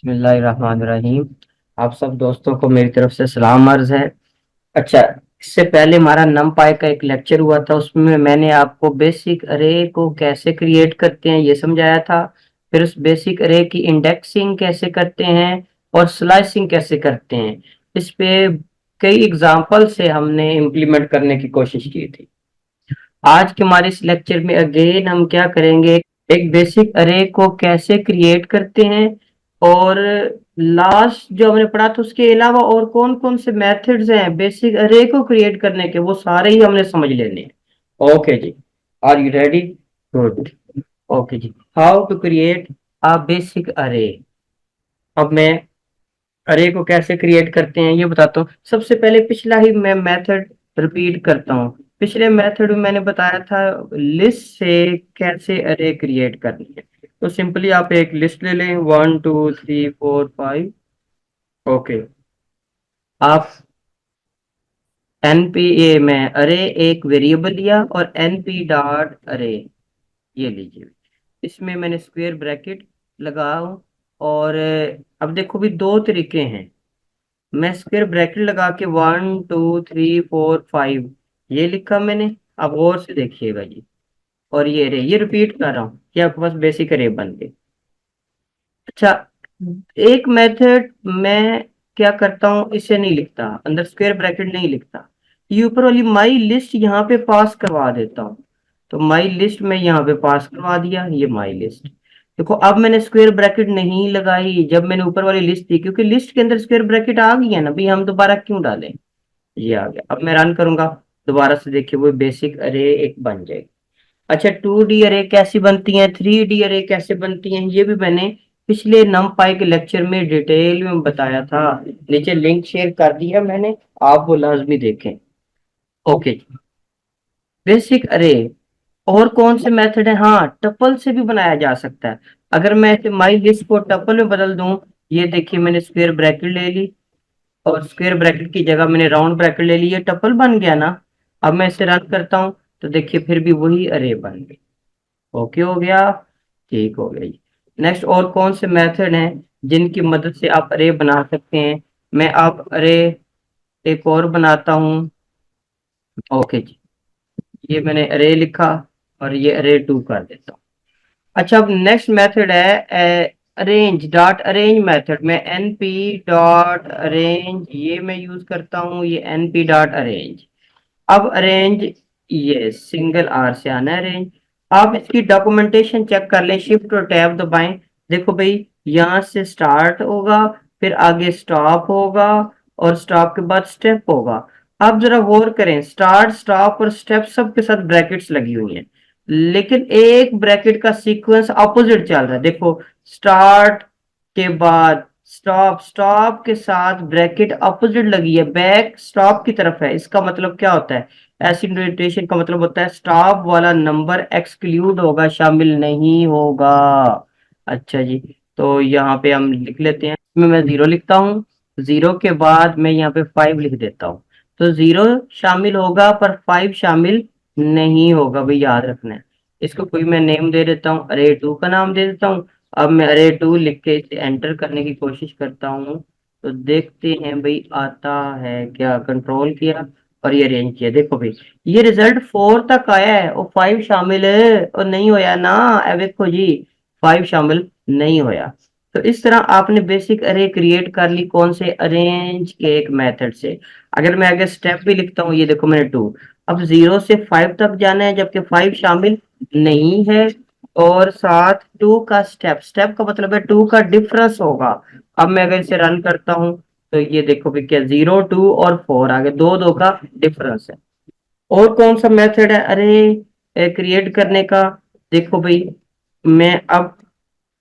बिस्मिल्लाहिर्रहमानिर्रहीम। आप सब दोस्तों को मेरी तरफ से सलाम अर्ज है। अच्छा, इससे पहले हमारा नमपाई का एक लेक्चर हुआ था, उसमें मैंने आपको बेसिक अरे को कैसे क्रिएट करते हैं ये समझाया था। फिर उस बेसिक अरे की इंडेक्सिंग कैसे करते हैं और स्लाइसिंग कैसे करते हैं, इस पे कई एग्जाम्पल से हमने इम्प्लीमेंट करने की कोशिश की थी। आज के हमारे इस लेक्चर में अगेन हम क्या करेंगे, एक बेसिक अरे को कैसे क्रिएट करते हैं और लास्ट जो हमने पढ़ा था उसके अलावा और कौन कौन से मेथड्स हैं बेसिक अरे को क्रिएट करने के, वो सारे ही हमने समझ लेने हैं। ओके जी, are you ready? Good. Okay जी, how to create a basic array. अब मैं अरे को कैसे क्रिएट करते हैं ये बताता हूँ। सबसे पहले पिछला ही मैं मेथड रिपीट करता हूँ। पिछले मेथड में मैंने बताया था लिस्ट से कैसे अरे क्रिएट करनी है। तो सिंपली आप एक लिस्ट ले लें, 1 2 3 4 5। ओके, आप एनपी में अरे एक वेरिएबल लिया और एनपी डॉट अरे ये लीजिए। इसमें मैंने स्क्वायर ब्रैकेट लगाऊं और अब देखो भी दो तरीके हैं। मैं स्क्वायर ब्रैकेट लगा के 1 2 3 4 5 ये लिखा मैंने। अब गौर से देखिएगा जी, और ये रे ये रिपीट कर रहा हूँ कि आपके पास बेसिक रे बन गए। अच्छा, एक मेथड मैं क्या करता हूँ, इसे नहीं लिखता, अंदर स्क्वायर ब्रैकेट नहीं लिखता, ये ऊपर वाली माई लिस्ट यहाँ पे पास करवा देता हूँ। तो माई लिस्ट में यहाँ पे पास करवा दिया, ये माई लिस्ट। देखो अब मैंने स्क्वायर ब्रैकेट नहीं लगाई जब मैंने ऊपर वाली लिस्ट दी, क्योंकि लिस्ट के अंदर स्क्वायर ब्रैकेट आ गई है ना भाई, हम दोबारा क्यों डालें। ये आ गया। अब मैं रन करूंगा दोबारा से, देखिए वो बेसिक अरे एक बन जाएगी। अच्छा, 2D अरे कैसी बनती हैं, 3D अरे कैसे बनती हैं, ये भी मैंने पिछले नमपाई के लेक्चर में डिटेल में बताया था। नीचे लिंक शेयर कर दिया मैंने, आप वो लाजमी देखें। ओके, बेसिक अरे और कौन से मेथड है, हाँ टपल से भी बनाया जा सकता है। अगर मैं इसे माई लिस्ट को टपल में बदल दूं, ये देखिए मैंने स्क्वायर ब्रैकेट ले ली और स्क्वायर ब्रैकेट की जगह मैंने राउंड ब्रैकेट ले ली, ये टपल बन गया ना। अब मैं इसे रन करता हूँ तो देखिए फिर भी वही अरे बन गई। ओके हो गया, ठीक हो गया जी। नेक्स्ट और कौन से मेथड हैं जिनकी मदद से आप अरे बना सकते हैं। मैं आप अरे एक और बनाता हूँ। ओके जी, ये मैंने अरे लिखा और ये अरे 2 कर देता हूँ। अच्छा, अब नेक्स्ट मेथड है अरेंज डॉट अरेंज मेथड में एनपी डॉट अरेंज, ये मैं यूज करता हूँ, ये एनपी डॉट अरेंज। अब अरेंज ये सिंगल आर से आना है अरेंज। आप इसकी डॉक्यूमेंटेशन चेक कर लें, शिफ्ट और टैब दबाएं। देखो भाई यहाँ से स्टार्ट होगा, फिर आगे स्टॉप होगा और स्टॉप के बाद स्टेप होगा। आप जरा गौर करें, स्टार्ट स्टॉप और स्टेप सब के साथ ब्रैकेट्स लगी हुई हैं, लेकिन एक ब्रैकेट का सीक्वेंस अपोजिट चल रहा है। देखो, स्टार्ट के बाद स्टॉप, स्टॉप के साथ ब्रैकेट अपोजिट लगी है, बैक स्टॉप की तरफ है। इसका मतलब क्या होता है, ऐसी नोटेशन का मतलब होता है स्टॉप वाला नंबर एक्सक्लूड होगा, शामिल नहीं होगा। अच्छा जी, तो यहाँ पे हम लिख लेते हैं, इसमें मैं 0 लिखता हूँ, 0 के बाद मैं यहाँ पे 5 लिख देता हूँ। तो 0 शामिल होगा पर 5 शामिल नहीं होगा भाई, याद रखना है। इसको कोई मैं नेम दे देता हूँ, अरे 2 का नाम दे देता हूँ। अब मैं अरे 2 लिख के इसे एंटर करने की कोशिश करता हूँ, तो देखते हैं भाई आता है क्या। कंट्रोल किया और ये अरेंज किया, देखो भाई ये रिजल्ट 4 तक आया है और 5 शामिल है और नहीं होया ना। अब देखो जी 5 शामिल नहीं होया। तो इस तरह आपने बेसिक अरे क्रिएट कर ली, कौन से, अरेंज के एक मेथड से। अगर मैं आगे स्टेप भी लिखता हूँ, ये देखो मैंने 2, अब 0 से 5 तक जाना है जबकि 5 शामिल नहीं है। और साथ 2 का स्टेप, स्टेप का मतलब है 2 का डिफरेंस होगा। अब मैं अगर इसे रन करता हूँ तो ये देखो भी क्या, 0 2 और 4 आगे, 2 2 का डिफरेंस है। और कौन सा मेथड है अरे क्रिएट करने का, देखो भाई मैं अब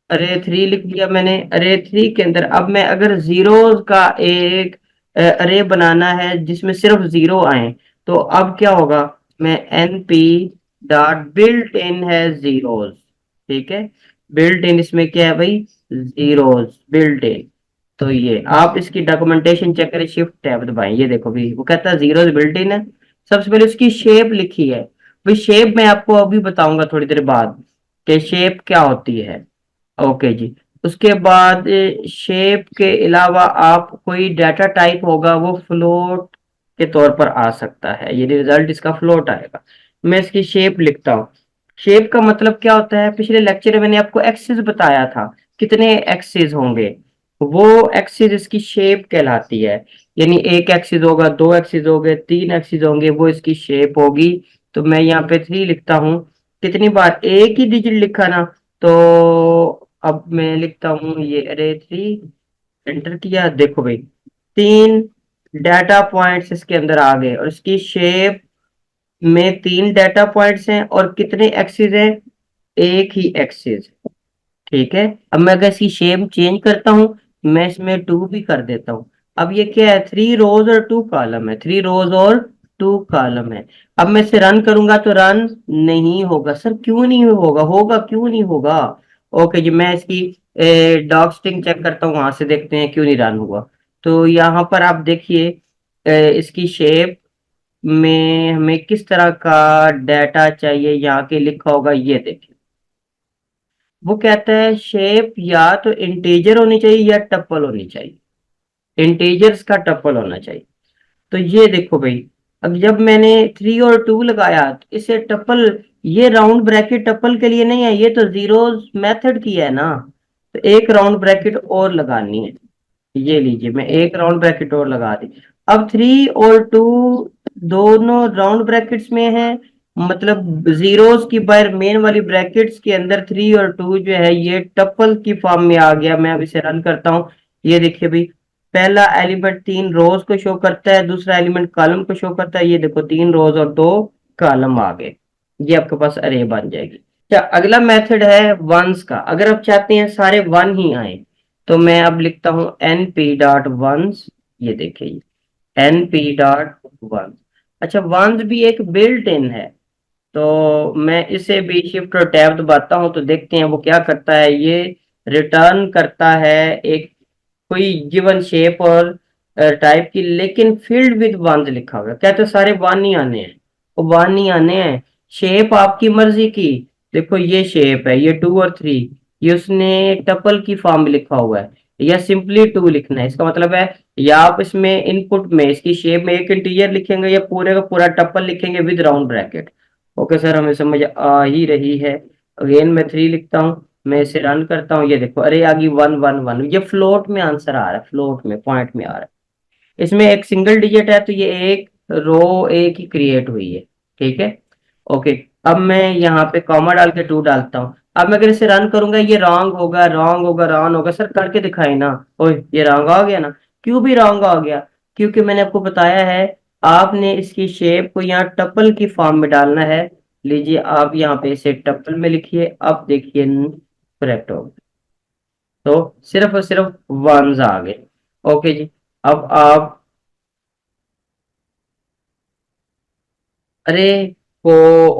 अरे 3 लिख दिया मैंने। अरे 3 के अंदर अब मैं अगर जीरो का एक अरे बनाना है जिसमें सिर्फ 0 आए, तो अब क्या होगा, मैं एनपी डॉट बिल्ट इन है जीरोस। ठीक है, बिल्ट इन इसमें क्या है भाई, जीरोस बिल्ट इन। तो ये आप इसकी डॉक्यूमेंटेशन चेक करें, शिफ्ट टैब दबाएं, ये देखो भी वो कहता है जीरोस बिल्ट इन है। सबसे पहले उसकी शेप लिखी है, भाई शेप मैं आपको अभी बताऊंगा थोड़ी देर बाद कि शेप क्या होती है। ओके जी, उसके बाद शेप के अलावा आप कोई डाटा टाइप होगा वो फ्लोट के तौर पर आ सकता है, ये रिजल्ट इसका फ्लोट आएगा। मैं इसकी शेप लिखता हूँ। शेप का मतलब क्या होता है, पिछले लेक्चर में मैंने आपको एक्सिस बताया था, कितने एक्सिस होंगे, वो एक्सिस इसकी शेप कहलाती है। यानी एक एक्सिस होगा, दो एक्सिस हो गए, तीन एक्सिस होंगे, वो इसकी शेप होगी। तो मैं यहाँ पे 3 लिखता हूँ। कितनी बार एक ही डिजिट लिखा ना, तो अब मैं लिखता हूँ ये अरे 3, एंटर किया, देखो भाई 3 डाटा पॉइंट्स इसके अंदर आ गए, और इसकी शेप में 3 डाटा पॉइंट्स हैं, और कितने एक्सिस हैं, एक ही एक्सिस। ठीक है, अब मैं अगर इसकी शेप चेंज करता हूँ, मैं इसमें 2 भी कर देता हूँ। अब ये क्या है, 3 रोज और 2 कॉलम है, 3 रोज और 2 कॉलम है। अब मैं इसे रन करूंगा तो रन नहीं होगा। सर क्यों नहीं होगा, होगा क्यों नहीं होगा? ओके जी, मैं इसकी डॉग स्ट्रिंग चेक करता हूँ, वहां से देखते हैं क्यों नहीं रन हुआ। तो यहाँ पर आप देखिए, इसकी शेप में हमें किस तरह का डाटा चाहिए, यहाँ के लिखा होगा, ये देखिए। वो कहता है शेप या तो इंटीजर होनी चाहिए या टप्पल होनी चाहिए, इंटीजर्स का टप्पल होना चाहिए। तो ये देखो भाई, अब जब मैंने 3 और 2 लगाया तो इसे टप्पल, ये राउंड ब्रैकेट टप्पल के लिए नहीं है, ये तो जीरोस मेथड की है ना। तो एक राउंड ब्रैकेट और लगानी है, ये लीजिए मैं एक राउंड ब्रैकेट और लगा दी। अब 3 और 2 दोनों राउंड ब्रैकेट्स में है, मतलब जीरोस की बाहर मेन वाली ब्रैकेट्स के अंदर 3 और 2 जो है ये टप्पल की फॉर्म में आ गया। मैं अब इसे रन करता हूँ, ये देखिए भाई, पहला एलिमेंट 3 रोज को शो करता है, दूसरा एलिमेंट कॉलम को शो करता है, ये देखो 3 रोज और 2 कॉलम आ गए, ये आपके पास अरे बन जाएगी। अच्छा, अगला मेथड है वंस का। अगर आप चाहते हैं सारे वन ही आए, तो मैं अब लिखता हूं np डॉट वंस, ये देखिए np डॉट वंस। अच्छा, वंस भी एक बिल्ट इन है, तो मैं इसे भी शिफ्ट और टैब दबाता हूं, तो देखते हैं वो क्या करता है। ये रिटर्न करता है एक कोई गिवन शेप और टाइप की, लेकिन फील्ड विद वंस लिखा हुआ है। क्या तो सारे वन ही आने हैं, वो वन ही आने हैं। शेप आपकी मर्जी की, देखो ये शेप है, ये 2 और 3, ये उसने टपल की फॉर्म में लिखा हुआ है, या सिंपली 2 लिखना है। इसका मतलब है, या आप इसमें इनपुट में इसकी शेप में एक इंटीजर लिखेंगे, या पूरे का पूरा टपल लिखेंगे with round bracket. Okay sir, हमें समझ आ ही रही है। अगेन मैं 3 लिखता हूँ, मैं इसे रन करता हूँ, ये देखो अरे आ गई 1 1 1, ये फ्लोट में आंसर आ रहा है, फ्लोट में पॉइंट में आ रहा है। इसमें एक सिंगल डिजिट है, तो ये एक रो एक ही क्रिएट हुई है। ठीक है, ओके। अब मैं यहाँ पे कॉमा डाल के 2 डालता हूँ। अब मैं अगर इसे रन करूंगा, ये रॉन्ग होगा, रॉन्ग होगा, रॉन्ग होगा। सर करके दिखाई ना, ओए ये रॉन्ग आ गया ना। क्यों भी रॉन्ग आ गया, क्योंकि मैंने आपको बताया है, आपने इसकी शेप को यहाँ टप्पल की फॉर्म में डालना है। लीजिए आप यहाँ पे इसे टप्पल में लिखिए, अब देखिए करेक्ट हो गया। तो सिर्फ और सिर्फ वंस आ गए। ओके जी, अब आप अरे को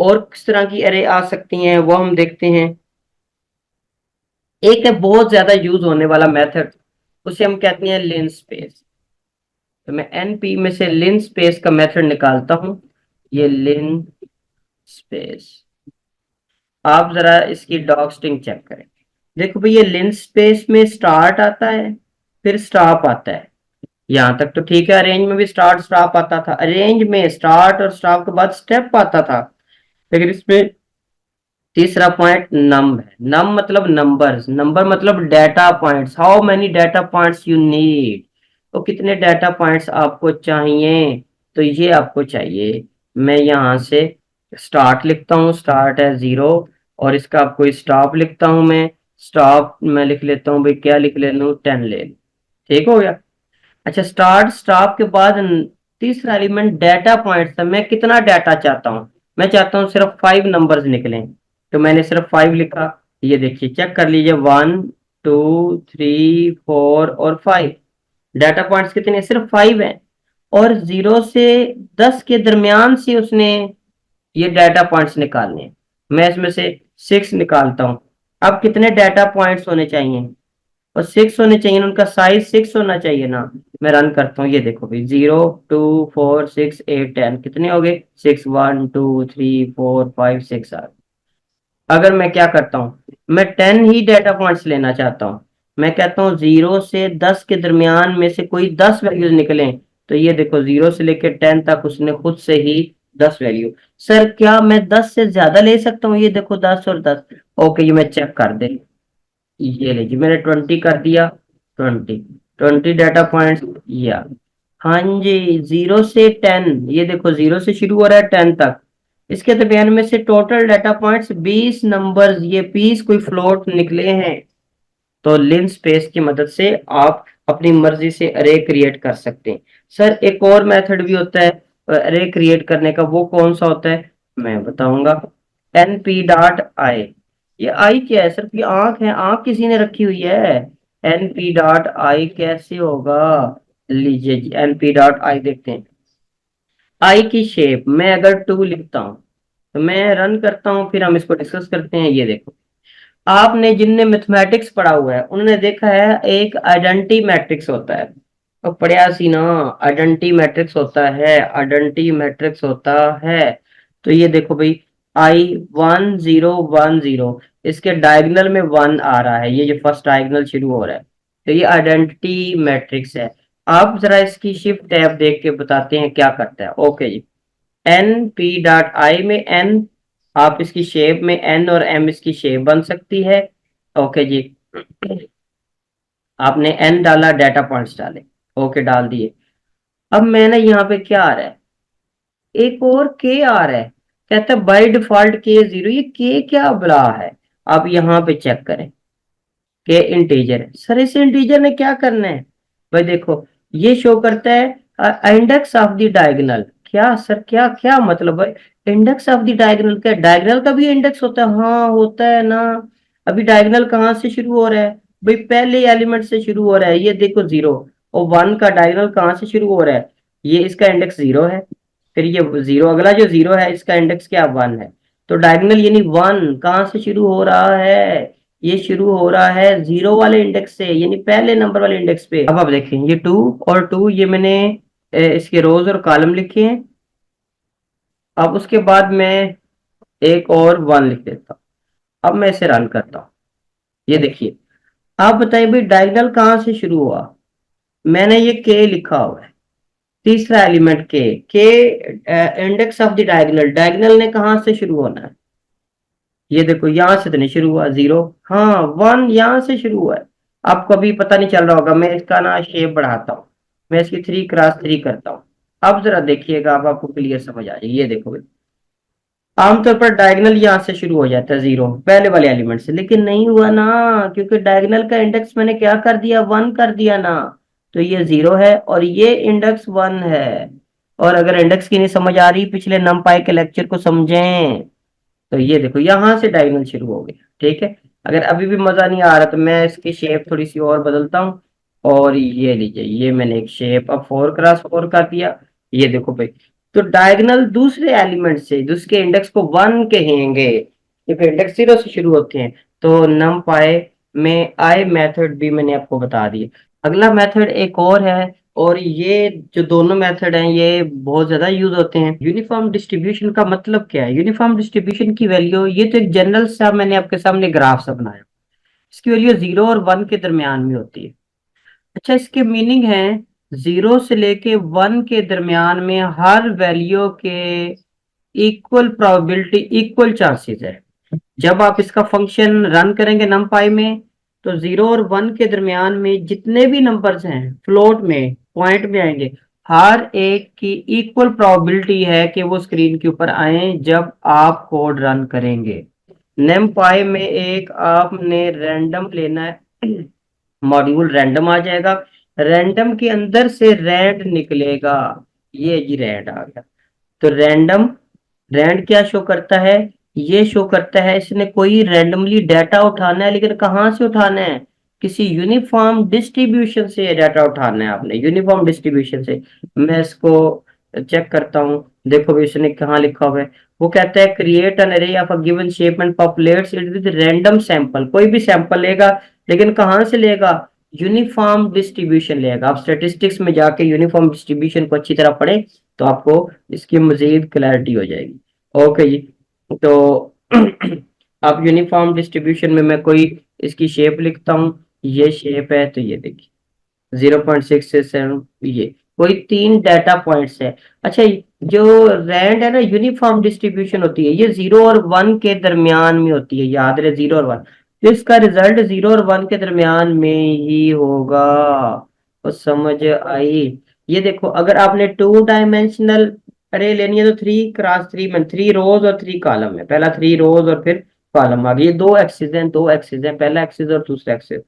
और किस तरह की अरे आ सकती हैं वो हम देखते हैं। एक है बहुत ज्यादा यूज होने वाला मेथड, उसे हम कहते हैं लिन स्पेस। तो मैं एनपी में से लिन स्पेस का मेथड निकालता हूं, ये लिन स्पेस। आप जरा इसकी डॉग स्ट्रिंग चेक करें। देखो भाई, ये लिन स्पेस में स्टार्ट आता है, फिर स्टॉप आता है। यहाँ तक तो ठीक है, अरेंज में भी स्टार्ट स्टॉप आता था, अरेंज में स्टार्ट और स्टॉप के बाद स्टेप आता था। लेकिन इसमें तीसरा पॉइंट नम है। नम मतलब नंबर्स, नंबर मतलब data points, how many data points you need, तो कितने डाटा पॉइंट्स आपको चाहिए। तो ये आपको चाहिए, मैं यहाँ से स्टार्ट लिखता हूँ, स्टार्ट है 0, और इसका आपको स्टॉप लिखता हूँ मैं, स्टॉप मैं लिख लेता हूँ भाई, क्या लिख लेता हूँ, 10 ले लूं। ठीक हो गया। अच्छा, स्टार्ट स्टॉप के बाद तीसरा एलिमेंट डाटा पॉइंट्स है, मैं कितना डाटा चाहता हूँ, मैं चाहता हूँ सिर्फ 5 नंबर्स निकलें, तो मैंने सिर्फ 5 लिखा। ये देखिए चेक कर लीजिए, 1 2 3 4 और 5 डाटा पॉइंट्स कितने, सिर्फ 5 हैं। और 0 से 10 के दरमियान से उसने ये डाटा पॉइंट्स निकालने हैं। मैं इसमें से 6 निकालता हूँ। अब कितने डाटा पॉइंट्स होने चाहिए, और 6 होने चाहिए, उनका साइज 6 होना चाहिए ना। मैं रन करता हूँ, ये देखो भाई, 0 2 4 6 8 10 कितने हो गए, 6 1 2 3 4 5 6 8। अगर मैं क्या करता हूँ, मैं 10 ही डाटा पॉइंट्स लेना चाहता हूँ, मैं कहता हूँ 0 से 10 के दरमियान में से कोई 10 वैल्यूज निकलें, तो ये देखो 0 से लेकर 10 तक उसने खुद से ही 10 वैल्यू। सर क्या मैं 10 से ज्यादा ले सकता हूँ? ये देखो 10 और 10। ओके, ये मैं चेक कर दे। ये लीजिए मैंने 20 कर दिया। 20, 20 डाटा पॉइंट्स या। हाँ जी, 0 से 10, ये देखो 0 से शुरू हो रहा है 10 तक। इसके दरमियान में से टोटल डाटा पॉइंट्स 20 नंबर्स, ये 20 कोई फ्लोट निकले हैं। तो लिन स्पेस की मदद से आप अपनी मर्जी से अरे क्रिएट कर सकते हैं। सर एक और मेथड भी होता है अरे क्रिएट करने का, वो कौन सा होता है मैं बताऊंगा। np.i, ये आई क्या है सर? ये आंख है, आंख किसी ने रखी हुई है। np.i कैसे होगा? लीजिए जी, np.i देखते हैं। आई की शेप मैं अगर 2 लिखता हूँ, तो मैं रन करता हूँ, फिर हम इसको डिस्कस करते हैं। ये देखो, आपने जिनने मैथमेटिक्स पढ़ा हुआ है उन्होंने देखा है एक आइडेंटिटी मैट्रिक्स होता है। तो पढ़िया सी ना, आइडेंटिटी मैट्रिक्स होता है, आइडेंटिटी मैट्रिक्स होता है। तो ये देखो भाई, I1010, इसके डायगोनल में 1 आ रहा है, ये जो फर्स्ट डायगोनल शुरू हो रहा है। तो ये आइडेंटिटी मैट्रिक्स है। आप जरा इसकी शिफ्ट टैब देख के बताते हैं क्या करता है। ओके जी, np.i में n, आप इसकी शेप में n और m इसकी शेप बन सकती है। ओके जी, आपने n डाला, डाटा पॉइंट्स डाले, ओके डाल दिए। अब मैंने यहाँ पे क्या आ रहा है, एक और k आ रहा है, कहता है बाय डिफॉल्ट k 0। ये k क्या बड़ा है? आप यहाँ पे चेक करें, के इंटीजर है। सर इस इंटीजर ने क्या करना है? भाई देखो, ये शो करता है इंडेक्स ऑफ द डायगोनल। क्या सर, क्या क्या मतलब है इंडेक्स ऑफ द डायगोनल? क्या डायगोनल का भी इंडेक्स होता है? हाँ होता है ना। अभी डायगोनल कहाँ से शुरू हो रहा है भाई? पहले एलिमेंट से शुरू हो रहा है, ये देखो 0। और 1 का डायगोनल कहाँ से शुरू हो रहा है? ये इसका इंडेक्स 0 है। फिर ये 0, अगला जो 0 है इसका इंडेक्स क्या 1 है। तो डायगोनल यानी 1 कहाँ से शुरू हो रहा है? ये शुरू हो रहा है 0 वाले इंडेक्स से, यानी पहले नंबर वाले इंडेक्स पे। अब आप देखें, ये 2 और 2, ये मैंने इसके रोज और कॉलम लिखे हैं। अब उसके बाद मैं एक और 1 लिख देता हूँ। अब मैं इसे रन करता हूँ। ये देखिए, आप बताइए भाई डायगोनल कहाँ से शुरू हुआ? मैंने ये के लिखा हुआ है, तीसरा एलिमेंट के index of the diagonal, diagonal ने कहाँ से शुरू होना है? ये देखो यहाँ से तो नहीं शुरू हुआ 0, हाँ 1 यहाँ से शुरू हुआ है। आपको अभी पता नहीं चल रहा होगा, मैं इसका ना शेप बढ़ाता हूँ, मैं इसकी 3x3 करता हूँ। अब जरा देखिएगा, अब आपको क्लियर समझ आ जाएगी। ये देखो भाई, आमतौर पर डायगोनल यहाँ से शुरू हो जाता है 0 पहले वाले एलिमेंट से, लेकिन नहीं हुआ ना, क्योंकि डायगोनल का इंडेक्स मैंने क्या कर दिया, 1 कर दिया ना। तो ये 0 है और ये इंडेक्स 1 है। और अगर इंडेक्स की नहीं समझ आ रही, पिछले नमपाई के लेक्चर को समझें। तो ये देखो यहाँ से डायगोनल शुरू हो गया, ठीक है। अगर अभी भी मजा नहीं आ रहा तो मैं इसकी शेप थोड़ी सी और बदलता हूँ। और ये लीजिए, ये मैंने एक शेप अब 4x4 कर दिया। ये देखो भाई, तो डायगोनल दूसरे एलिमेंट से जिसके इंडेक्स को 1 कहेंगे, क्योंकि इंडेक्स 0 से शुरू होते हैं। तो नम पाए में आई मेथड भी मैंने आपको बता दी। अगला मेथड एक और है, और ये जो दोनों मेथड हैं ये बहुत ज्यादा यूज होते हैं। यूनिफॉर्म डिस्ट्रीब्यूशन का मतलब क्या है? यूनिफॉर्म डिस्ट्रीब्यूशन की वैल्यू, ये तो एक जनरल सा मैंने आपके सामने ग्राफ सा बनाया, इसकी वैल्यू 0 और 1 के दरमियान में होती है। अच्छा, इसके मीनिंग है 0 से लेके 1 के दरमियान में हर वैल्यू के इक्वल प्रोबेबिलिटी, इक्वल चांसेस है। जब आप इसका फंक्शन रन करेंगे नमपाई में, तो 0 और 1 के दरमियान में जितने भी नंबर्स हैं फ्लोट में, पॉइंट में आएंगे, हर एक की इक्वल प्रोबेबिलिटी है कि वो स्क्रीन के ऊपर आए जब आप कोड रन करेंगे। नमपाई में एक आपने रैंडम लेना है, मॉड्यूल रैंडम आ जाएगा, रैंडम के अंदर से रैंड निकलेगा। ये जी रैंड आ गया। तो रैंडम, रैंड क्या शो करता है? ये शो करता है इसने कोई रैंडमली डाटा उठाना है, लेकिन कहाँ से उठाना है? किसी यूनिफॉर्म डिस्ट्रीब्यूशन से डाटा उठाना है आपने, यूनिफॉर्म डिस्ट्रीब्यूशन से। मैं इसको चेक करता हूँ, देखो भी इसने कहाँ लिखा हुआ है। वो कहता है create an array of a given shape and populates it with random sample. कोई भी सैंपल लेगा, लेकिन कहाँ से लेगा? यूनिफॉर्म डिस्ट्रीब्यूशन लेगा। आप स्टेटिस्टिक्स में जाके यूनिफॉर्म डिस्ट्रीब्यूशन को अच्छी तरह पढ़े, तो आपको इसकी मजीद क्लैरिटी हो जाएगी। ओके जी, तो अब यूनिफॉर्म डिस्ट्रीब्यूशन में मैं कोई इसकी शेप लिखता हूँ। ये शेप है, तो ये देखिए 0.667, ये कोई 3 डाटा पॉइंट्स है। अच्छा, जो रैंड है ना, यूनिफॉर्म डिस्ट्रीब्यूशन होती है, ये 0 और 1 के दरमियान में होती है, याद रहे 0 और 1, तो इसका रिजल्ट 0 और 1 के दरमियान में ही होगा। तो समझ आई? ये देखो, अगर आपने 2 डायमेंशनल अरे लेनी है तो 3 क्रॉस 3 में 3 रोज और 3 कॉलम है, पहला 3 रोज और फिर कॉलम आ गई, ये दो एक्सिस हैं, पहला एक्सिस और दूसरा एक्सिस।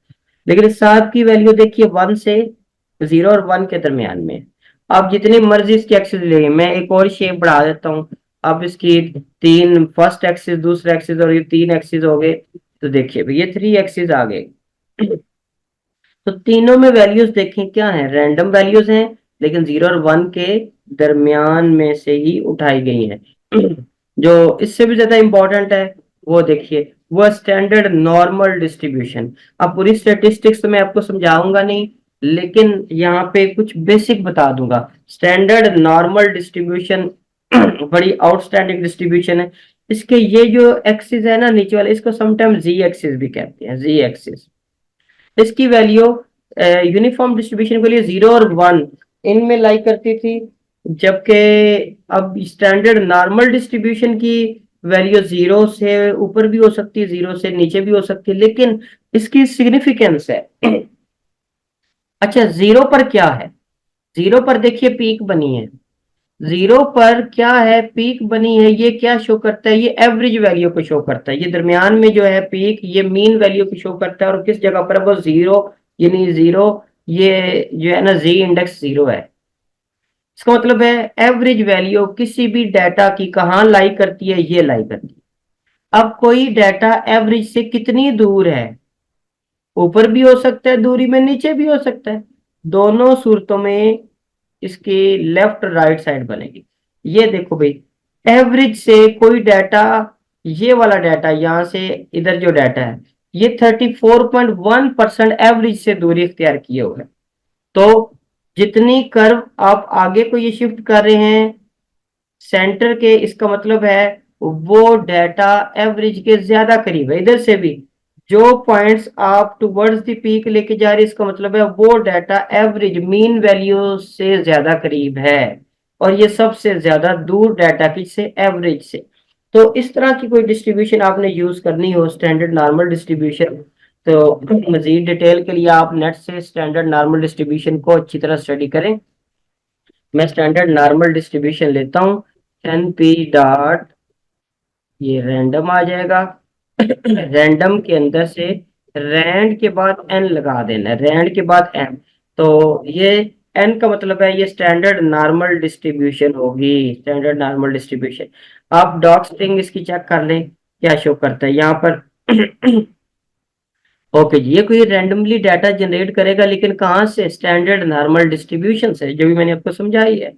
लेकिन इस सात की वैल्यू देखिए 1 और 1 के दरमियान में। आप जितनी मर्जी इसकी एक्सिस ले, मैं एक और शेप बढ़ा देता हूँ। अब इसकी तीन, फर्स्ट एक्सिस, दूसरा एक्सिस और ये 3 एक्सिस हो गए, तो देखिए भाई ये 3 एक्सिस आ गए। तो तीनों में वैल्यूज देखें क्या है, रैंडम वैल्यूज हैं, लेकिन 0 और 1 के दरमियान में से ही उठाई गई हैं। जो इससे भी ज्यादा इंपॉर्टेंट है वो देखिए, वो स्टैंडर्ड नॉर्मल डिस्ट्रीब्यूशन। अब पूरी स्टेटिस्टिक्स तो मैं आपको समझाऊंगा नहीं, लेकिन यहाँ पे कुछ बेसिक बता दूंगा। स्टैंडर्ड नॉर्मल डिस्ट्रीब्यूशन बड़ी आउटस्टैंडिंग डिस्ट्रीब्यूशन है। इसके ये जो एक्सिस है ना नीचे वाले, इसको समटाइम जी एक्सिस भी कहते हैं, जी एक्सिस। इसकी वैल्यू यूनिफॉर्म डिस्ट्रीब्यूशन के लिए 0 और 1 इनमें लाई करती थी, जबकि अब स्टैंडर्ड नॉर्मल डिस्ट्रीब्यूशन की वैल्यू 0 से ऊपर भी हो सकती है, 0 से नीचे भी हो सकती है, लेकिन इसकी सिग्निफिकेंस है। अच्छा, 0 पर क्या है? 0 पर देखिए पीक बनी है। 0 पर क्या है, पीक बनी है, ये क्या शो करता है? ये एवरेज वैल्यू को शो करता है। ये दरमियान में जो है पीक, ये मीन वैल्यू को शो करता है, और किस जगह पर है वो 0, यानी 0, ये जो है ना जी इंडेक्स 0 है। इसका मतलब है एवरेज वैल्यू किसी भी डाटा की कहाँ लाई करती है, ये लाई करती है। अब कोई डाटा एवरेज से कितनी दूर है, ऊपर भी हो सकता है दूरी में, नीचे भी हो सकता है, दोनों सूरतों में इसकी लेफ्ट राइट साइड बनेगी। ये देखो भाई, एवरेज से कोई डाटा, ये वाला डाटा यहां से इधर जो डाटा है, ये 34.1% एवरेज से दूरी इख्तियार किए हुए है। तो जितनी कर्व आप आगे को ये शिफ्ट कर रहे हैं सेंटर के, इसका मतलब है वो डाटा एवरेज के ज्यादा करीब है। इधर से भी जो पॉइंट्स आप टुवर्ड्स द पीक लेके जा रहे हैं, इसका मतलब है वो डाटा एवरेज मीन वैल्यू से ज्यादा करीब है, और ये सबसे ज्यादा दूर डाटा किससे, एवरेज से। तो इस तरह की कोई डिस्ट्रीब्यूशन आपने यूज करनी हो, स्टैंडर्ड नॉर्मल डिस्ट्रीब्यूशन, तो मजीद डिटेल के लिए आप नेट से स्टैंडर्ड नॉर्मल डिस्ट्रीब्यूशन को अच्छी तरह स्टडी करें। मैं स्टैंडर्ड नॉर्मल डिस्ट्रीब्यूशन लेता हूँ, एन पी डॉट, ये रैंडम आ जाएगा। रैंडम के अंदर से रैंड के बाद एन लगा देना है, रैंड के बाद एन, तो ये एन का मतलब है ये स्टैंडर्ड नॉर्मल डिस्ट्रीब्यूशन होगी, स्टैंडर्ड नॉर्मल डिस्ट्रीब्यूशन। आप डॉग स्ट्रिंग इसकी चेक कर लें क्या शो करता है यहाँ पर। ओके जी, ये कोई रैंडमली डाटा जनरेट करेगा, लेकिन कहाँ से, स्टैंडर्ड नॉर्मल डिस्ट्रीब्यूशन से, जो भी मैंने आपको समझाई है।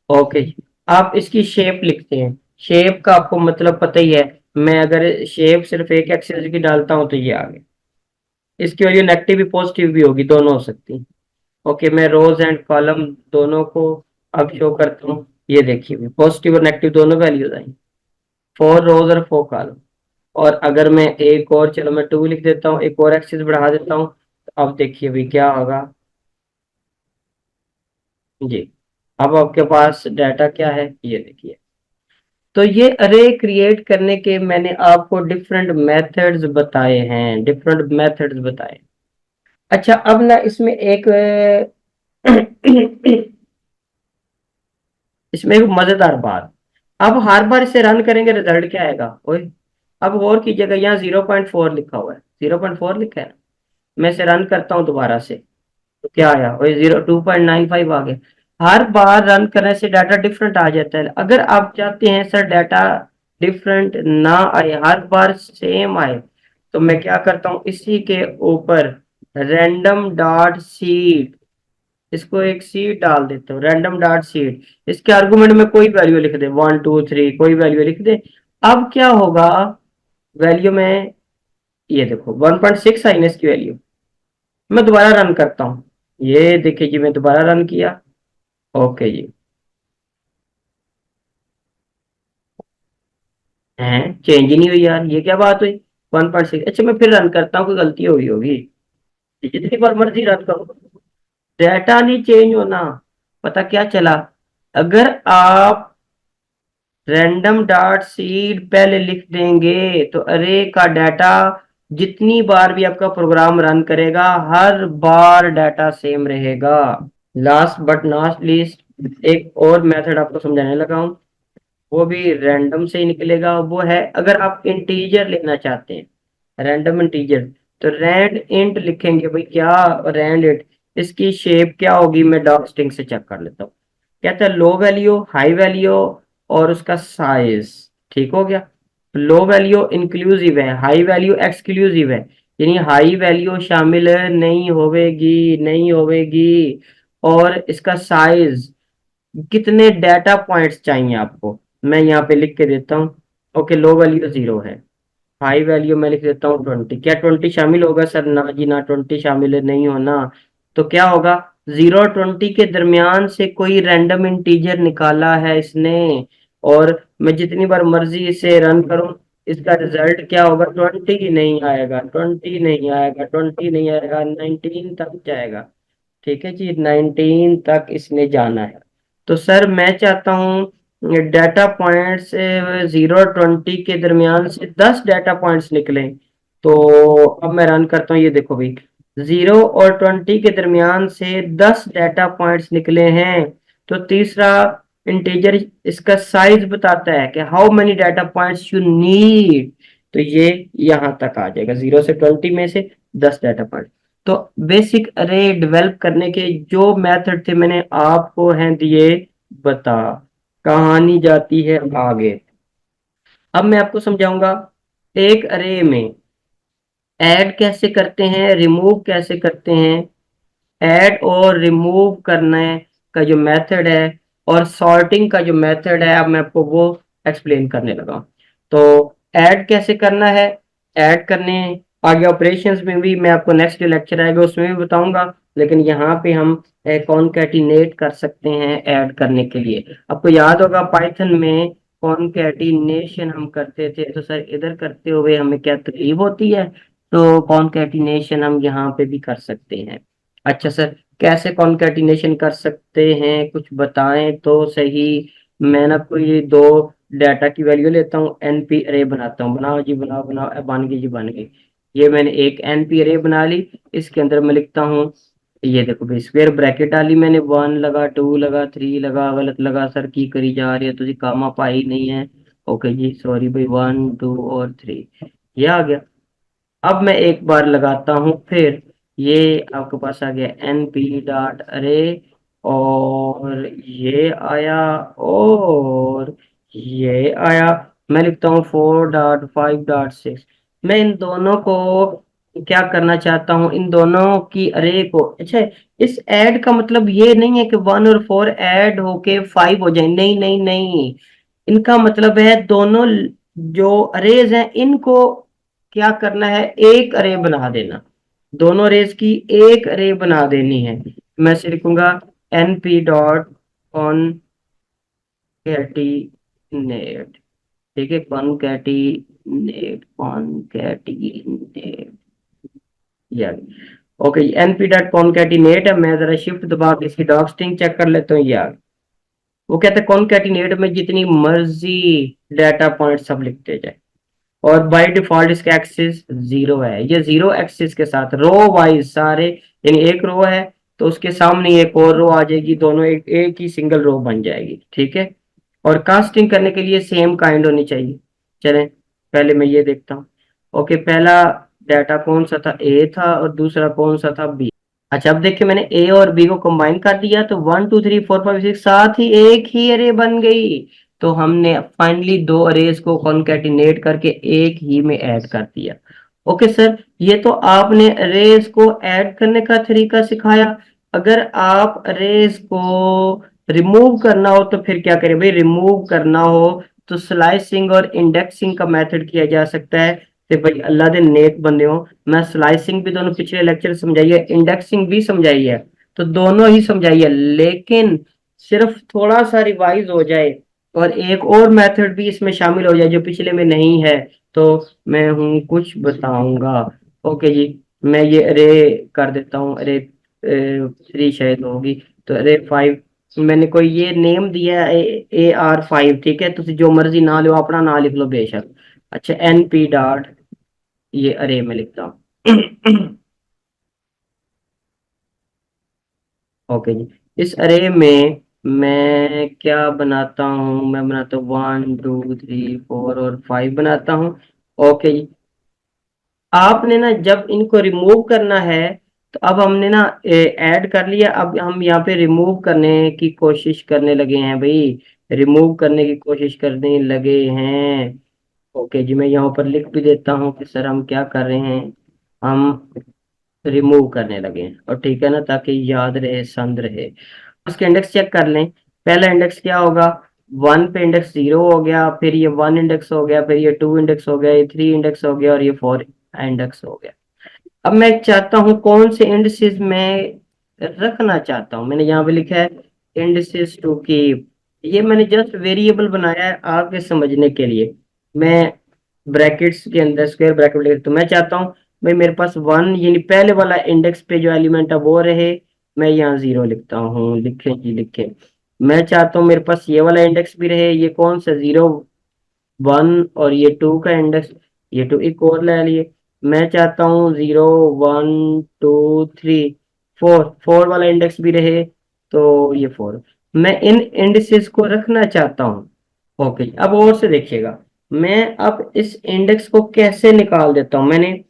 ओके जी, आप इसकी शेप लिखते हैं। शेप का आपको मतलब पता ही है, मैं अगर शेप सिर्फ एक एक्सिस की डालता हूं तो ये आ गया। इसकी वैल्यू नेगेटिव भी पॉजिटिव भी होगी, दोनों हो सकती है। ओके, मैं रोज एंड कॉलम दोनों को अब शो करता हूँ। ये देखिए पॉजिटिव और नेगेटिव दोनों वैल्यूज आई, 4 रोज और 4 कॉलम। और अगर मैं एक और, चलो मैं 2 लिख देता हूँ, एक और एक्सिस बढ़ा देता हूँ, तो अब देखिए भी क्या होगा जी। अब आपके पास डाटा क्या है, ये देखिए। तो ये अरे क्रिएट करने के मैंने आपको डिफरेंट मेथड्स बताए हैं, डिफरेंट मेथड्स बताए। अच्छा, अब ना इसमें एक इसमें एक मजेदार बात, अब हर बार इसे रन करेंगे रिजल्ट क्या आएगा, ओए। अब गौर कीजिएगा, यहाँ 0.4 लिखा हुआ है, 0.4 लिखा है। मैं इसे रन करता हूँ दोबारा से, तो क्या आया, वही 2.95 आ गया। हर बार रन करने से डाटा डिफरेंट आ जाता है। अगर आप चाहते हैं सर डाटा डिफरेंट ना आए, हर बार सेम आए, तो मैं क्या करता हूँ, इसी के ऊपर रैंडम डॉट सीड, इसको एक सीड डाल देता हूँ, रैंडम डॉट सीड। इसके आर्गुमेंट में कोई वैल्यू लिख दे, 1 2 3, कोई वैल्यू लिख दे। अब क्या होगा, वैल्यू में, ये देखो 1.6 आई ना इसकी वैल्यू। मैं दोबारा रन करता हूँ, ये देखिए जी, मैं दोबारा रन किया। ओके जी, है चेंज ही नहीं हुई यार, ये क्या बात हुई, 1.6। अच्छा, मैं फिर रन करता हूँ, कोई गलती हुई होगी। जितनी बार मर्जी रन करो, डाटा नहीं चेंज होना। पता क्या चला, अगर आप रैंडम डॉट सीड पहले लिख देंगे तो अरे का डाटा जितनी बार भी आपका प्रोग्राम रन करेगा हर बार डाटा सेम रहेगा। लास्ट बट नॉट लीस्ट एक और मेथड आपको समझाने लगा हूं, वो भी रैंडम से ही निकलेगा। वो है अगर आप इंटीजर लेना चाहते हैं, रैंडम इंटीजर, तो रैंड इंट लिखेंगे भाई। क्या रैंड इंट, इसकी शेप क्या होगी, मैं डॉक स्ट्रिंग से चेक कर लेता हूँ। कहता है लो वैल्यू, हाई वैल्यू और उसका साइज। ठीक हो गया, लो वैल्यू इंक्लूसिव है, हाई वैल्यू एक्सक्लूसिव है, यानी हाई वैल्यू शामिल नहीं होवेगी, नहीं होवेगी। और इसका साइज, कितने डाटा पॉइंट्स चाहिए आपको, मैं यहाँ पे लिख के देता हूँ। ओके, लो वैल्यू 0 है, हाई वैल्यू मैं लिख देता हूँ 20। क्या 20 शामिल होगा सर, ना जी ना, 20 शामिल नहीं होना। तो क्या होगा, 0 और 20 के दरमियान से कोई रैंडम इंटीजर निकाला है इसने, और मैं जितनी बार मर्जी इसे रन करूं, इसका रिजल्ट क्या होगा, 20 ही नहीं आएगा, 20 नहीं आएगा, 20 नहीं आएगा, 19 तक जाएगा। ठीक है जी, 19 तक इसने जाना है। तो सर मैं चाहता हूँ डाटा पॉइंट्स 0 और 20 के दरमियान से 10 डाटा पॉइंट्स निकलें। तो अब मैं रन करता हूँ, ये देखो भाई, 0 और 20 के दरमियान से 10 डाटा पॉइंट्स निकले हैं। तो तीसरा इंटीजर इसका साइज बताता है कि how many data points you need. तो ये यहाँ तक आ जाएगा, 0 से 20 में से 10 डाटा पॉइंट। तो बेसिक अरे डेवलप करने के जो मेथड थे मैंने आपको हैं दिए बता, कहानी जाती है आगे। अब मैं आपको समझाऊंगा एक अरे में ऐड कैसे करते हैं, रिमूव कैसे करते हैं। ऐड और रिमूव करने का जो मेथड है और सॉर्टिंग का जो मेथड है, अब मैं आपको वो एक्सप्लेन करने लगा हूं। तो ऐड कैसे करना है, ऐड करने आगे ऑपरेशंस में भी मैं आपको नेक्स्ट लेक्चर आएगा उसमें भी बताऊंगा, लेकिन यहाँ पे हम कॉनकैटिनेट कर सकते हैं ऐड करने के लिए। आपको याद होगा पाइथन में कॉनकैटिनेशन हम करते थे, तो सर इधर करते हुए हमें क्या तकलीफ होती है, तो कॉनकैटिनेशन हम यहाँ पे भी कर सकते हैं। अच्छा सर, कैसे कॉन्कैटिनेशन कर सकते हैं कुछ बताएं तो सही। मैं ना कोई दो डाटा की वैल्यू लेता हूँ, एनपी अरे बनाता हूँ, बनाओ जी बनाओ बनाओ, बन गई जी बन गई। ये मैंने एक एनपी अरे बना ली, इसके अंदर मैं लिखता हूँ, ये देखो भाई स्क्वायर ब्रैकेट डाली मैंने, 1 लगा, 2 लगा, 3 लगा, गलत लगा सर की करी जा रही है, तो जी कामा पाई नहीं है। ओके जी सॉरी भाई, 1 2 और 3, ये आ गया। अब मैं एक बार लगाता हूं फिर, ये आपके पास आ गया np डॉट अरे, और ये आया, और ये आया। मैं लिखता हूँ 4.5.6। मैं इन दोनों को क्या करना चाहता हूँ, इन दोनों की अरे को, अच्छा, इस ऐड का मतलब ये नहीं है कि 1 और 4 ऐड होके 5 हो जाए, नहीं नहीं नहीं। इनका मतलब है दोनों जो अरेज हैं इनको क्या करना है, एक अरे बना देना, दोनों अरेज की एक अरे बना देनी है। मैं से लिखूंगा np डॉट कॉनकैटिनेट। ठीक है, कॉनकैटिनेट यार। ओके, np डॉट कॉनकैटिनेट है, मैं जरा शिफ्ट दबा के इसकी डॉक स्ट्रिंग चेक कर लेता हूँ यार। वो कहता है कॉनकैटिनेट में जितनी मर्जी डाटा पॉइंट सब लिखते जाए, और बाय डिफॉल्ट इसका एक्सिस 0 है, ये 0 एक्सिस के साथ रो वाइज सारे, यानी एक रो है तो उसके सामने एक और रो आ जाएगी, दोनों एक ही सिंगल रो बन जाएगी। ठीक है, और कास्टिंग करने के लिए सेम काइंड होनी चाहिए। चलें पहले मैं ये देखता हूँ। ओके, पहला डाटा कौन सा था, ए था, और दूसरा कौन सा था, बी। अच्छा, अब देखिए मैंने ए और बी को कंबाइन कर दिया तो 1 2 3 4 5 6 साथ ही एक ही अरे बन गई। तो हमने फाइनली दो अरेज को कॉन्कैटिनेट करके एक ही में ऐड कर दिया। ओके सर, ये तो आपने अरेज को ऐड करने का तरीका सिखाया। अगर आप अरेज को रिमूव करना हो तो फिर क्या करें भाई, रिमूव करना हो तो स्लाइसिंग और इंडेक्सिंग का मेथड किया जा सकता है। तो भाई अल्लाह दे नेक बंदे हो, मैं स्लाइसिंग भी दोनों पिछले लेक्चर समझाई है, इंडेक्सिंग भी समझाई है, तो दोनों ही समझाई है, लेकिन सिर्फ थोड़ा सा रिवाइज हो जाए और एक और मेथड भी इसमें शामिल हो जाए जो पिछले में नहीं है, तो मैं हूँ कुछ बताऊंगा। ओके जी, मैं ये अरे कर देता हूँ, अरे 3 शायद होगी, तो अरे 5। मैंने कोई ये नेम दिया है AR5, ठीक है, तुम जो मर्जी ना लो, अपना ना लिख लो बेशक। अच्छा, NP डॉट, ये अरे में लिखता हूँ। ओके जी। इस अरे में मैं क्या बनाता हूँ, मैं बनाता हूँ 1 2 3 4 और 5 बनाता हूँ। ओके जी। आपने ना जब इनको रिमूव करना है, तो अब हमने ना ऐड कर लिया, अब हम यहाँ पे रिमूव करने की कोशिश करने लगे हैं भाई, रिमूव करने की कोशिश करने लगे हैं। ओके जी, मैं यहाँ पर लिख भी देता हूँ कि सर हम क्या कर रहे हैं, हम रिमूव करने लगे हैं, और ठीक है ना, ताकि याद रहे, संद रहे। उसके इंडेक्स चेक कर लें। पहला इंडेक्स क्या होगा, 1 पे इंडेक्स 0 हो गया, फिर ये 1 इंडेक्स हो गया, फिर ये 2 इंडेक्स हो गया, ये 3 इंडेक्स हो गया, और ये 4 इंडेक्स हो गया। अब मैं चाहता हूँ कौन से इंडिसेस में रखना चाहता हूँ, मैंने यहाँ पे लिखा है इंडिसेस टू कीप। ये मैंने जस्ट वेरिएबल बनाया है आपके समझने के लिए। मैं ब्रैकेट्स के अंदर स्क्वायर ब्रैकेट लिख, तो मैं चाहता हूँ भाई मेरे पास 1 यानी पहले वाला इंडेक्स पे जो एलिमेंट है वो रहे। मैं यहाँ 0 लिखता हूँ, लिखें जी लिखें। मैं चाहता हूँ मेरे पास ये वाला इंडेक्स भी रहे, ये कौन सा, 0 1, और ये 2 का इंडेक्स, ये 2 एक और ले लिए। मैं चाहता हूँ 0 1 2 3 4, 4 वाला इंडेक्स भी रहे, तो ये 4। मैं इन इंडिसेस को रखना चाहता हूँ। ओके, अब और से देखिएगा, मैं अब इस इंडेक्स को कैसे निकाल देता हूँ। मैंने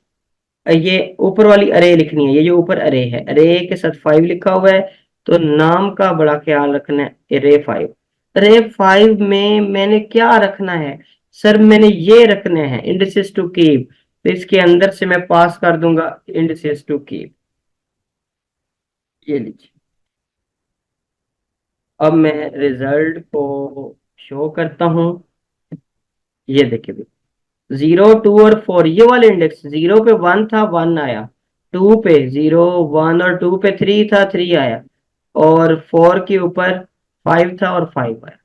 ये ऊपर वाली अरे लिखनी है, ये जो ऊपर अरे है, अरे के साथ 5 लिखा हुआ है, तो नाम का बड़ा ख्याल रखना है, अरे 5। अरे 5 में मैंने क्या रखना है, सर मैंने ये रखने हैं इंडिसेस टू कीप, तो इसके अंदर से मैं पास कर दूंगा इंडिसेस टू कीप। ये लीजिए, अब मैं रिजल्ट को शो करता हूँ। ये देखिए, 0 2 और 4, ये वाले इंडेक्स, 0 पे 1 था, 1 आया, 2 पे 0 1, और 2 पे 3 था, 3 आया, और 4 के ऊपर 5 था और 5 आया।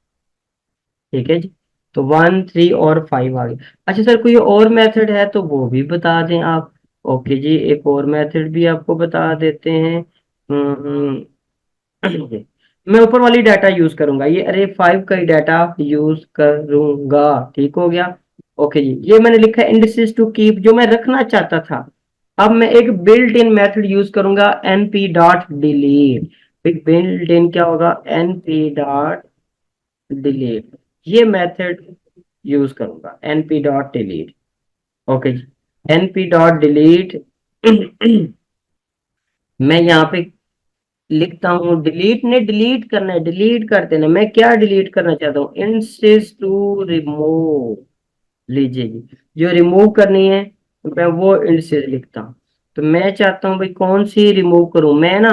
ठीक है जी, तो 1 3 और 5 आ गए। अच्छा सर, कोई और मेथड है तो वो भी बता दें आप। ओके जी, एक और मेथड भी आपको बता देते हैं। मैं ऊपर वाली डाटा यूज करूंगा, ये अरे 5 का ही डाटा यूज करूंगा, ठीक हो गया। ओके जी, ये मैंने लिखा है इंडिसेस टू कीप, जो मैं रखना चाहता था। अब मैं एक बिल्ट इन मेथड यूज करूंगा, np dot delete. Built in क्या होगा, np डॉट डिलीट, ये मेथड यूज करूंगा, np डॉट डिलीट। ओके जी, np डॉट डिलीट। मैं यहाँ पे लिखता हूँ, डिलीट ने डिलीट करना है, डिलीट कर देना। मैं क्या डिलीट करना चाहता हूँ, इंस्टेंस टू रिमूव। लीजिए जी, जो रिमूव करनी है मैं वो इंस्टेंस लिखता हूँ। तो मैं चाहता हूँ भाई कौन सी रिमूव करूँ, मैं ना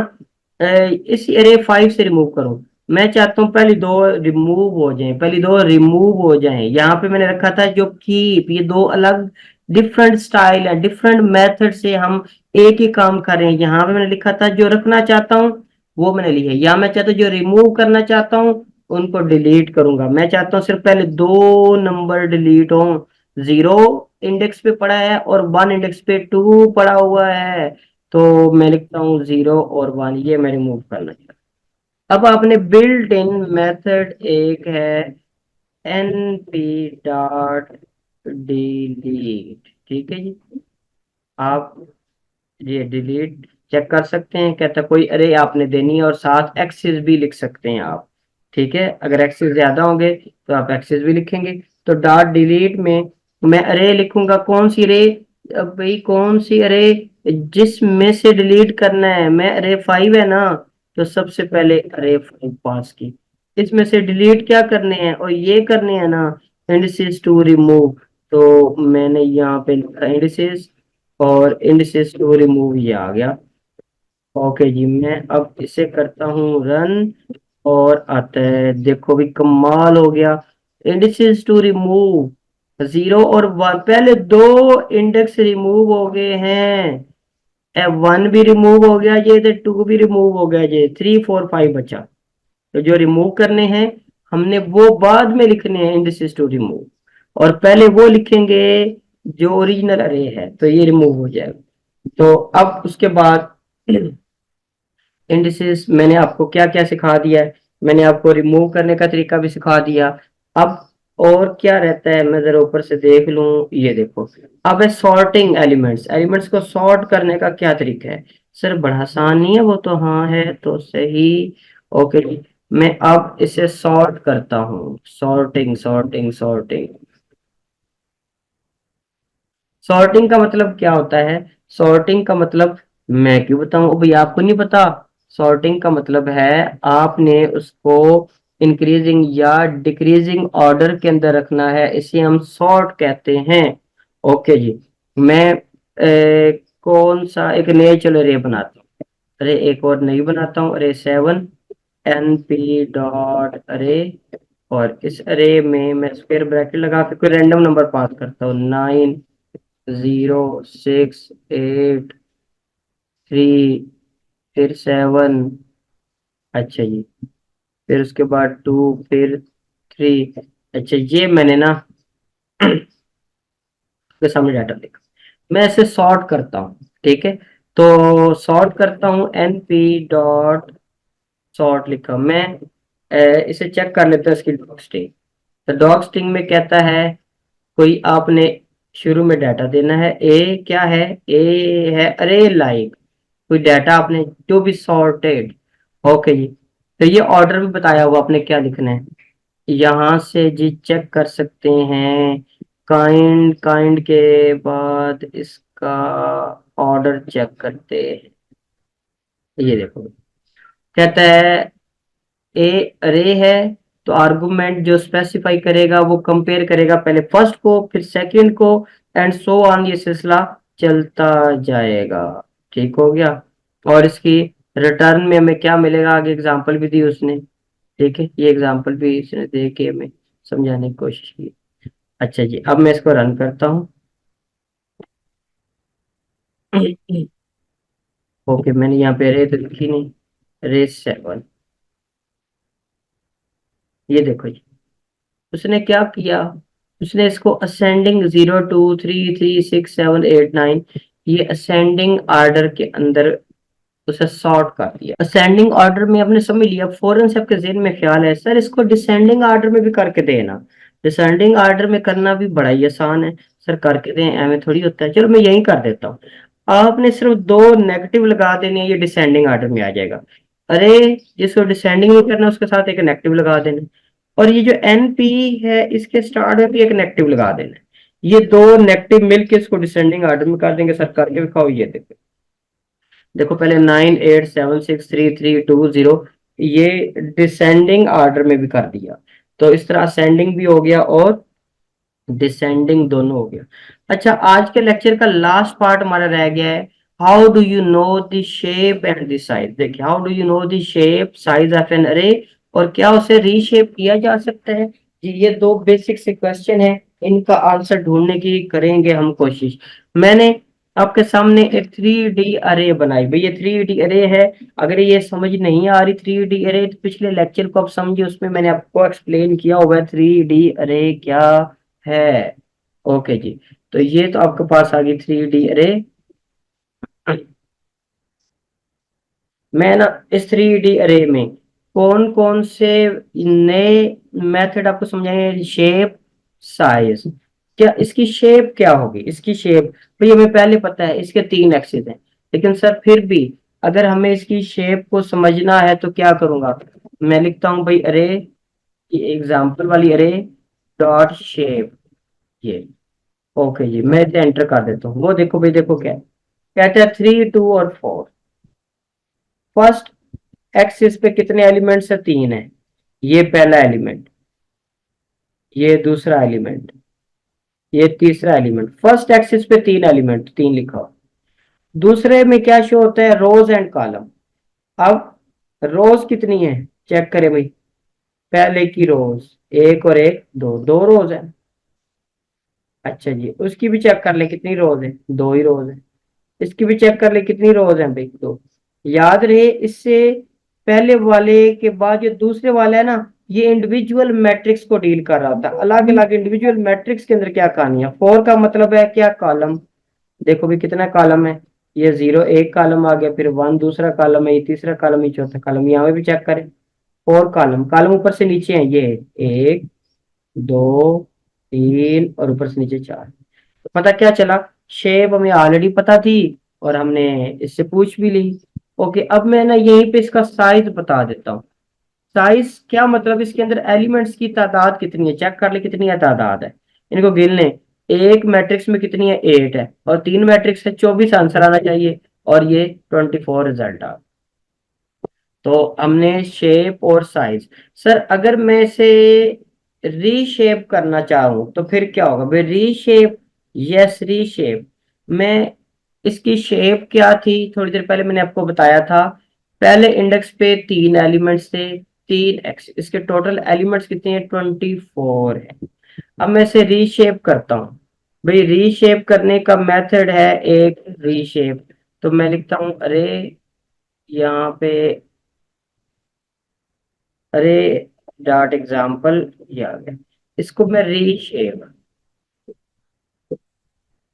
इस अरे 5 से रिमूव करूँ। मैं चाहता हूँ पहली दो रिमूव हो जाएं, पहली दो रिमूव हो जाएं। यहाँ पे मैंने रखा था जो कीप, ये दो अलग डिफरेंट स्टाइल है, डिफरेंट मेथड से हम एक ही काम कर रहे हैं। यहाँ पे मैंने लिखा था जो रखना चाहता हूँ वो मैंने लिया, या मैं चाहता हूँ जो रिमूव करना चाहता हूँ उनको डिलीट करूंगा। मैं चाहता हूँ सिर्फ पहले दो नंबर डिलीट हो, 0 इंडेक्स पे पड़ा है और 1 इंडेक्स पे 2 पड़ा हुआ है, तो मैं लिखता हूँ 0 और 1, ये मैं रिमूव करना चाहता हूँ। अब आपने बिल्ट इन मेथड एक है np डॉट डिलीट, ठीक है जी। आप ये डिलीट चेक कर सकते हैं, कहता कोई अरे आपने देनी है, और साथ एक्सेस भी लिख सकते हैं आप। ठीक है, अगर एक्सेस ज्यादा होंगे तो आप एक्सेस भी लिखेंगे। तो डॉट डिलीट में मैं अरे लिखूंगा, कौन सी अरे, अब भाई कौन सी अरे, जिसमें से डिलीट करना है, मैं अरे 5 है ना, तो सबसे पहले अरे 5 पास की, इसमें से डिलीट क्या करने हैं, और ये करने हैं ना इंडिसेस टू रिमूव। तो मैंने यहाँ पे लिखा इंडिसेस, और इंडिसेस टू रिमूव, ये आ गया। ओके जी, मैं अब इसे करता हूँ रन, और आता है, देखो भी कमाल हो गया। इंडिसेस टू रिमूव 0 और 1, पहले दो इंडेक्स रिमूव हो गए हैं। 1 भी रिमूव हो गया, ये 2 भी रिमूव हो गया, ये 3 4 5 बचा। तो जो रिमूव करने हैं हमने वो बाद में लिखने हैं इंडिसेस टू रिमूव, और पहले वो लिखेंगे जो ओरिजिनल अरे है, तो ये रिमूव हो जाएगा। तो अब उसके बाद इंडिसेस मैंने आपको क्या क्या सिखा दिया है, मैंने आपको रिमूव करने का तरीका भी सिखा दिया। अब और क्या रहता है, मैं जरा ऊपर से देख लूं, ये देखो। अब है सॉर्टिंग एलिमेंट्स, एलिमेंट्स को सॉर्ट करने का क्या तरीका है। सर बड़ा आसान नहीं है वो तो, हाँ है तो सही। ओके जी, मैं अब इसे सॉर्ट करता हूँ, सॉर्टिंग सॉर्टिंग सॉर्टिंग। सॉर्टिंग का मतलब क्या होता है, सॉर्टिंग का मतलब मैं क्यों बताऊं, भाई आपको नहीं पता। सॉर्टिंग का मतलब है आपने उसको इंक्रीजिंग या डिक्रीजिंग ऑर्डर के अंदर रखना है, इसे हम सॉर्ट कहते हैं। ओके जी, मैं कौन सा एक नए चलो रे बनाता हूँ, अरे एक और नई बनाता हूँ, अरे 7 np डॉट अरे, और इस अरे में मैं स्क्वायर ब्रैकेट लगा के कोई रैंडम नंबर पास करता हूँ, 9 0 6 8 3, फिर 7। अच्छा जी, फिर उसके बाद 2, फिर 3। अच्छा ये मैंने ना के सामने डाटा लिखा, मैं इसे सॉर्ट करता हूँ, ठीक है। तो सॉर्ट करता हूँ, np डॉट सॉर्ट लिखा मैं। इसे चेक कर लेते हैं इसकी डॉग स्ट्रिंग। तो डॉग स्ट्रिंग में कहता है कोई आपने शुरू में डाटा देना है, ए क्या है, ए है अरे लाइक, कोई डाटा आपने टू बी सॉर्टेड। ओके जी, तो ये ऑर्डर भी बताया हुआ आपने क्या लिखना है, यहाँ से जी चेक कर सकते हैं। काइंड काइंड के बाद इसका ऑर्डर चेक करते हैं। ये देखो, कहता है ए अरे है, तो आर्गुमेंट जो स्पेसिफाई करेगा वो कंपेयर करेगा पहले फर्स्ट को फिर सेकंड को, एंड सो ऑन, ये सिलसिला चलता जाएगा। ठीक हो गया। और इसकी रिटर्न में हमें क्या मिलेगा, आगे एग्जांपल भी दी उसने, ठीक है, ये एग्जांपल भी इसने दे के हमें समझाने की कोशिश की। अच्छा जी, अब मैं इसको रन करता हूँ। ओके, मैंने यहाँ पे रे तो लिखी नहीं, रे 7। ये देखो जी, उसने क्या किया, उसने इसको असेंडिंग 0 2 3 3 6 7 8 9, ये असेंडिंग ऑर्डर के अंदर उसे सॉर्ट कर दिया। असेंडिंग ऑर्डर में आपने समझ लिया, फौरन से आपके जेहन में ख्याल है सर इसको डिसेंडिंग ऑर्डर में भी करके देना। डिसेंडिंग ऑर्डर में करना भी बड़ा ही आसान है सर, करके दें ऐਵੇਂ थोड़ी होता है, चलो मैं यही कर देता हूँ। आपने सिर्फ दो नेगेटिव लगा देने हैं, ये डिसेंडिंग ऑर्डर में आ जाएगा। अरे जिसको डिसेंडिंग नहीं करना उसके साथ एक नेगेटिव लगा देना, और ये जो एनपी है इसके स्टार्ट में भी एक नेगेटिव लगा देना है। ये दो नेगेटिव मिलके इसको डिसेंडिंग ऑर्डर में कर देंगे सर, करके दिखाओ। ये देखो, देखो पहले 9 8 7 6 3 3 2 0, ये डिसेंडिंग ऑर्डर में भी कर दिया। तो इस तरह असेंडिंग भी हो गया और डिसेंडिंग दोनों हो गया। अच्छा, आज के लेक्चर का लास्ट पार्ट हमारा रह गया है, how do you know the shape and the size. देखिए, how do you know the shape size of an अरे, और क्या उसे रीशेप किया जा सकता है जी। ये दो बेसिक से क्वेश्चन है, इनका आंसर ढूंढने की करेंगे हम कोशिश। मैंने आपके सामने एक 3D अरे बनाई, भाई ये 3D अरे है। अगर ये समझ नहीं आ रही 3D अरे, तो पिछले लेक्चर को आप समझिए, उसमें मैंने आपको एक्सप्लेन किया हुआ है 3D अरे क्या है। ओके जी, तो ये तो आपके पास आ गई 3D अरे। मैं ना इस 3D अरे में कौन कौन से नए मेथड आपको समझाएंगे, शेप साइज। क्या इसकी शेप क्या होगी, इसकी शेप भाई हमें पहले पता है इसके 3 एक्सिस हैं, लेकिन सर फिर भी अगर हमें इसकी शेप को समझना है तो क्या करूंगा, मैं लिखता हूं भाई अरे, एग्जाम्पल वाली अरे डॉट शेप, ये। ओके जी, मैं इसे एंटर कर देता हूँ। वो देखो भाई, देखो क्या है, कहता है 3 2 और 4। फर्स्ट एक्सिस पे कितने एलिमेंट्स है, 3 है। ये पहला एलिमेंट, ये दूसरा एलिमेंट, ये तीसरा एलिमेंट। फर्स्ट एक्सिस पे 3 एलिमेंट, 3 लिखा हो। दूसरे में क्या शो होता है, रोज एंड कॉलम। अब रोज कितनी है, चेक करें भाई, पहले की रोज एक और एक, दो, दो रोज है। अच्छा जी, उसकी भी चेक कर ले कितनी रोज है, दो ही रोज है। इसकी भी चेक कर ले कितनी रोज है भाई, दो। याद रहे, इससे पहले वाले के बाद जो दूसरे वाला है ना, ये इंडिविजुअल मैट्रिक्स को डील कर रहा था, अलग अलग इंडिविजुअल मैट्रिक्स के अंदर क्या कहानी है। 4 का मतलब है क्या, कॉलम। देखो भी कितना कॉलम है, ये 0 एक कॉलम आ गया, फिर 1 दूसरा कॉलम है, ये तीसरा कॉलम, ये चौथा कॉलम, यहाँ पे भी चेक करें। 4 कॉलम, कॉलम ऊपर से नीचे हैं ये, 1 2 3 और ऊपर से नीचे 4। तो पता क्या चला, शेप हमें ऑलरेडी पता थी और हमने इससे पूछ भी ली। ओके, अब मैं ना यहीं पे इसका साइज बता देता हूँ। साइज क्या मतलब, इसके अंदर एलिमेंट्स की तादाद कितनी है, चेक कर ले कितनी है तादाद है, इनको गिन लें। एक मैट्रिक्स में कितनी है, 8 है, और 3 मैट्रिक्स है, 24 आंसर आना चाहिए, और ये 24 रिजल्ट आ। तो हमने शेप और साइज। सर अगर मैं इसे रीशेप करना चाहूँ तो फिर क्या होगा भाई, रीशेप, यस रीशेप। मैं इसकी शेप क्या थी, थोड़ी देर पहले मैंने आपको बताया था। पहले इंडेक्स पे 3 एलिमेंट्स थे, 3x, इसके टोटल एलिमेंट्स कितने हैं, 24 है। अब मैं इसे रीशेप करता हूँ। भाई रीशेप करने का मेथड है एक रीशेप। तो मैं लिखता हूँ अरे, यहाँ पे अरे डॉट एग्जाम्पल, ये आ गया। इसको मैं रीशेप,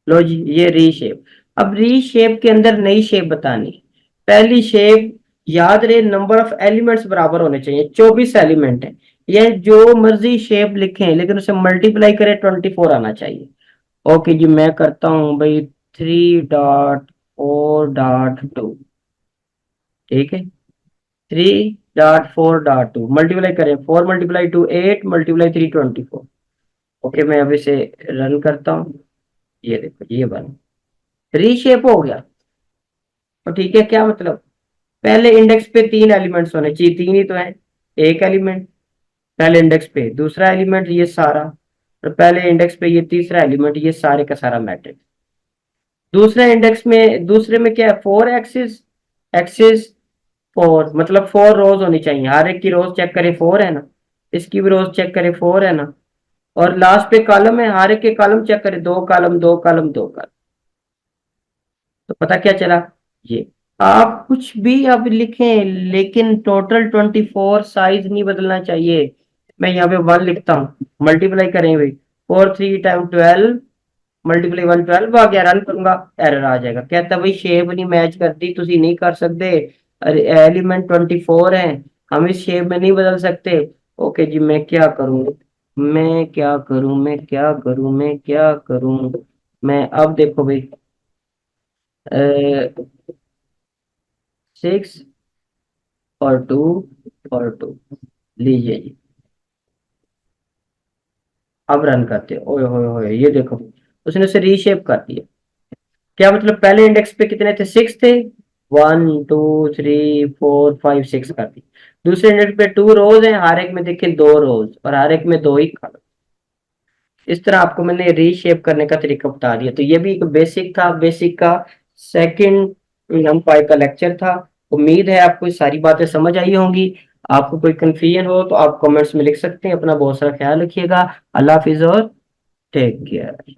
लो जी ये रीशेप। अब रीशेप के अंदर नई शेप बतानी। पहली शेप, याद रहे नंबर ऑफ एलिमेंट्स बराबर होने चाहिए, 24 एलिमेंट है। ये जो मर्जी शेप लिखें लेकिन उसे मल्टीप्लाई करें 24 आना चाहिए। ओके जी, मैं करता हूँ भाई 3.4.2, ठीक है। 3.4.2 मल्टीप्लाई करें, 4 मल्टीप्लाई 2 8 मल्टीप्लाई 3 24। ओके मैं अब इसे रन करता हूँ, ये देखो ये बना, रीशेप हो गया। तो ठीक है, क्या मतलब, पहले इंडेक्स पे 3 एलिमेंट्स होने चाहिए, 3 ही तो है। एक एलिमेंट पहले इंडेक्स पे, दूसरा एलिमेंट ये सारा, और पहले इंडेक्स पे ये तीसरा एलिमेंट, ये सारे का सारा मैट्रिक्स। दूसरे इंडेक्स में, दूसरे में क्या है, 4 एक्सिस, एक्सिस 4 मतलब 4 रोज होनी चाहिए, हर एक की रोज चेक करें 4 है ना, इसकी भी रोज चेक करें 4 है ना, और लास्ट पे कॉलम है, हर एक के कॉलम चेक करें, 2 कॉलम 2 कॉलम 2 कॉलम। तो पता क्या चला, ये आप कुछ भी अब लिखें लेकिन टोटल 24 साइज नहीं बदलना चाहिए। मैं यहाँ पे 1 लिखता हूँ, मल्टीप्लाई करें भाई, 4 3 टाइम 12 मल्टीप्लाई 1 12 आ गया, रन करूंगा, एरर आ जाएगा, कहता भाई शेप नहीं मैच करती, तुसी नहीं कर सकते, अरे एलिमेंट 24 है, हम इस शेप में नहीं बदल सकते। ओके जी, मैं क्या करूँ, मैं क्या करूँ, मैं क्या करूँ, मैं क्या करूँ। मैं अब देखो भाई, 6 और 2 और 2, लीजिए जी, अब रन करते, ओए होए होए, ये देखो उसने उसे रीशेप कर दिया। क्या मतलब, पहले इंडेक्स पे कितने थे, 6 थे, 1 2 3 4 5 6 कर दी। दूसरे इंडेक्स पे 2 रोज हैं, हर एक में देखें 2 रोज, और हर एक में 2 ही कॉलम। इस तरह आपको मैंने रीशेप करने का तरीका बता दिया। तो ये भी एक बेसिक था, बेसिक का सेकंड नंपाई का लेक्चर था। उम्मीद है आपको ये सारी बातें समझ आई होंगी। आपको कोई कंफ्यूजन हो तो आप कमेंट्स में लिख सकते हैं। अपना बहुत सारा ख्याल रखिएगा। अल्लाह हाफिज और टेक केयर।